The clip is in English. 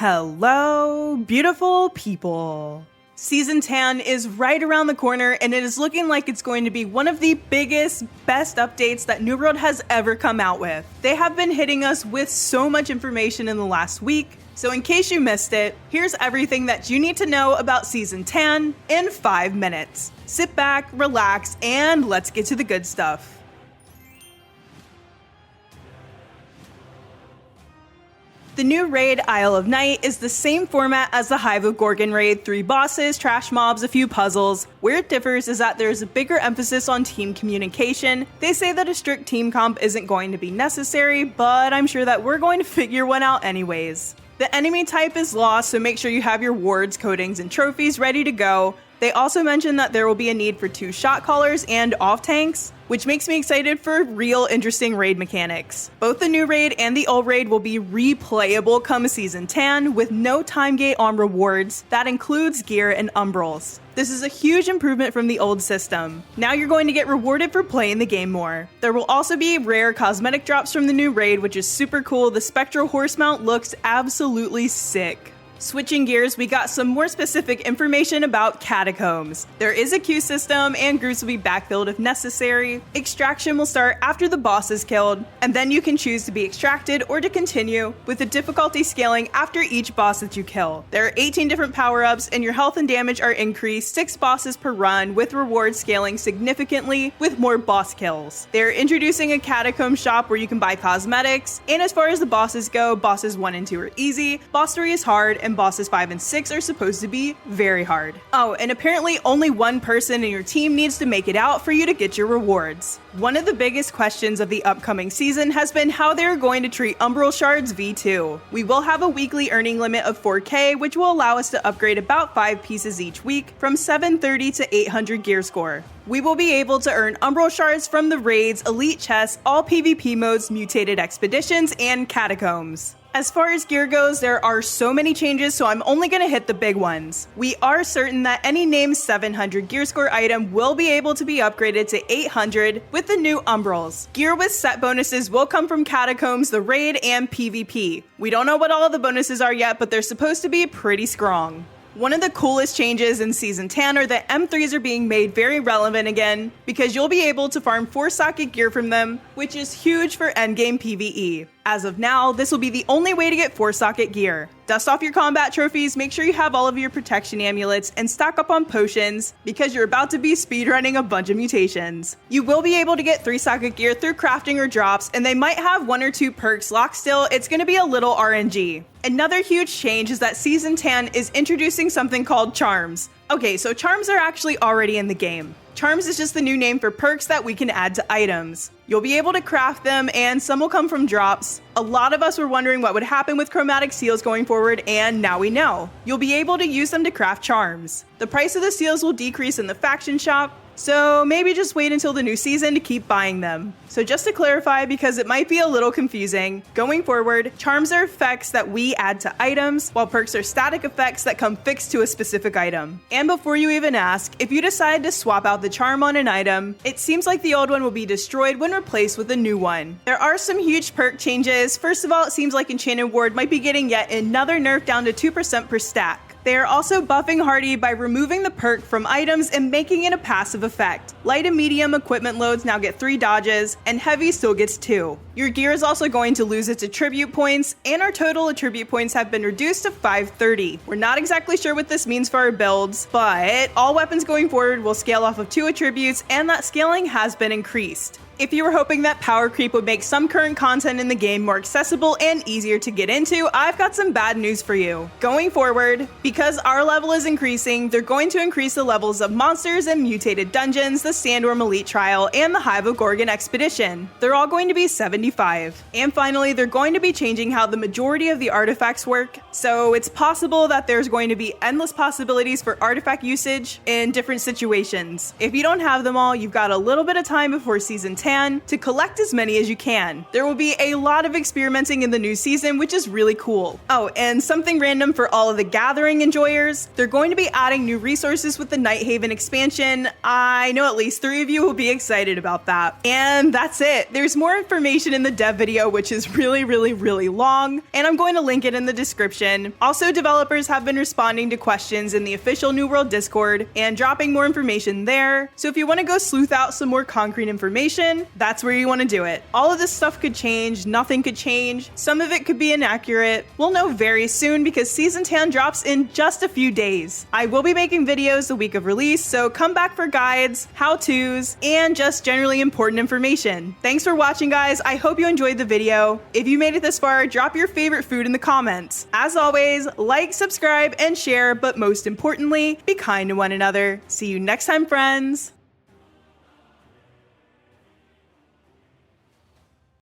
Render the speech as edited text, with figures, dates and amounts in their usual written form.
Hello, beautiful people. Season 10 is right around the corner, and it is looking like it's going to be one of the biggest, best updates that New World has ever come out with. They have been hitting us with so much information in the last week, so in case you missed it, here's everything that you need to know about Season 10 in 5 minutes. Sit back, relax, and let's get to the good stuff. The new raid, Isle of Night, is the same format as the Hive of Gorgon raid, 3 bosses, trash mobs, a few puzzles. Where it differs is that there's a bigger emphasis on team communication. They say that a strict team comp isn't going to be necessary, but I'm sure that we're going to figure one out anyways. The enemy type is lost, so make sure you have your wards, coatings, and trophies ready to go. They also mentioned that there will be a need for 2 shot callers and off tanks, which makes me excited for real interesting raid mechanics. Both the new raid and the old raid will be replayable come Season 10 with no time gate on rewards. That includes gear and umbrals. This is a huge improvement from the old system. Now you're going to get rewarded for playing the game more. There will also be rare cosmetic drops from the new raid, which is super cool. The spectral horse mount looks absolutely sick. Switching gears, we got some more specific information about Catacombs. There is a queue system, and groups will be backfilled if necessary. Extraction will start after the boss is killed, and then you can choose to be extracted or to continue, with the difficulty scaling after each boss that you kill. There are 18 different power-ups, and your health and damage are increased 6 bosses per run, with rewards scaling significantly with more boss kills. They're introducing a Catacomb shop where you can buy cosmetics, and as far as the bosses go, bosses 1 and 2 are easy, boss 3 is hard, and bosses 5 and 6 are supposed to be very hard. Oh, and apparently only one person in your team needs to make it out for you to get your rewards. One of the biggest questions of the upcoming season has been how they're going to treat Umbral Shards V2. We will have a weekly earning limit of 4K, which will allow us to upgrade about 5 pieces each week from 730 to 800 gear score. We will be able to earn Umbral Shards from the raids, elite chests, all PvP modes, mutated expeditions, and catacombs. As far as gear goes, there are so many changes, so I'm only going to hit the big ones. We are certain that any named 700 gear score item will be able to be upgraded to 800 with the new Umbrals. Gear with set bonuses will come from Catacombs, the raid, and PvP. We don't know what all of the bonuses are yet, but they're supposed to be pretty strong. One of the coolest changes in Season 10 are that M3s are being made very relevant again, because you'll be able to farm 4-socket gear from them, which is huge for endgame PvE. As of now, this will be the only way to get 4-socket gear. Dust off your combat trophies, make sure you have all of your protection amulets, and stock up on potions, because you're about to be speedrunning a bunch of mutations. You will be able to get 3-socket gear through crafting or drops, and they might have 1 or 2 perks locked still. It's going to be a little RNG. Another huge change is that Season 10 is introducing something called Charms. Okay, so Charms are actually already in the game. Charms is just the new name for perks that we can add to items. You'll be able to craft them, and some will come from drops. A lot of us were wondering what would happen with chromatic seals going forward, and now we know. You'll be able to use them to craft charms. The price of the seals will decrease in the faction shop, so maybe just wait until the new season to keep buying them. So just to clarify, because it might be a little confusing, going forward, charms are effects that we add to items, while perks are static effects that come fixed to a specific item. And before you even ask, if you decide to swap out the charm on an item, it seems like the old one will be destroyed when replaced with a new one. There are some huge perk changes. First of all, it seems like Enchanted Ward might be getting yet another nerf down to 2% per stack. They are also buffing Hardy by removing the perk from items and making it a passive effect. Light and medium equipment loads now get 3 dodges, and heavy still gets 2. Your gear is also going to lose its attribute points, and our total attribute points have been reduced to 530. We're not exactly sure what this means for our builds, but all weapons going forward will scale off of 2 attributes, and that scaling has been increased. If you were hoping that power creep would make some current content in the game more accessible and easier to get into, I've got some bad news for you. Going forward, because our level is increasing, they're going to increase the levels of monsters and mutated dungeons, the Sandworm Elite Trial, and the Hive of Gorgon Expedition. They're all going to be 75. And finally, they're going to be changing how the majority of the artifacts work, so it's possible that there's going to be endless possibilities for artifact usage in different situations. If you don't have them all, you've got a little bit of time before Season 10, Tan to collect as many as you can. There will be a lot of experimenting in the new season, which is really cool. Oh, and something random for all of the Gathering enjoyers, they're going to be adding new resources with the Nighthaven expansion. I know at least 3 of you will be excited about that. And that's it. There's more information in the dev video, which is really long, and I'm going to link it in the description. Also, developers have been responding to questions in the official New World Discord and dropping more information there. So if you want to go sleuth out some more concrete information, that's where you want to do it. All of this stuff could change, nothing could change, some of it could be inaccurate. We'll know very soon because Season Tan drops in just a few days. I will be making videos the week of release, so come back for guides, how-tos, and just generally important information. Thanks for watching, guys. I hope you enjoyed the video. If you made it this far, drop your favorite food in the comments. As always, like, subscribe, and share, but most importantly, be kind to one another. See you next time, friends.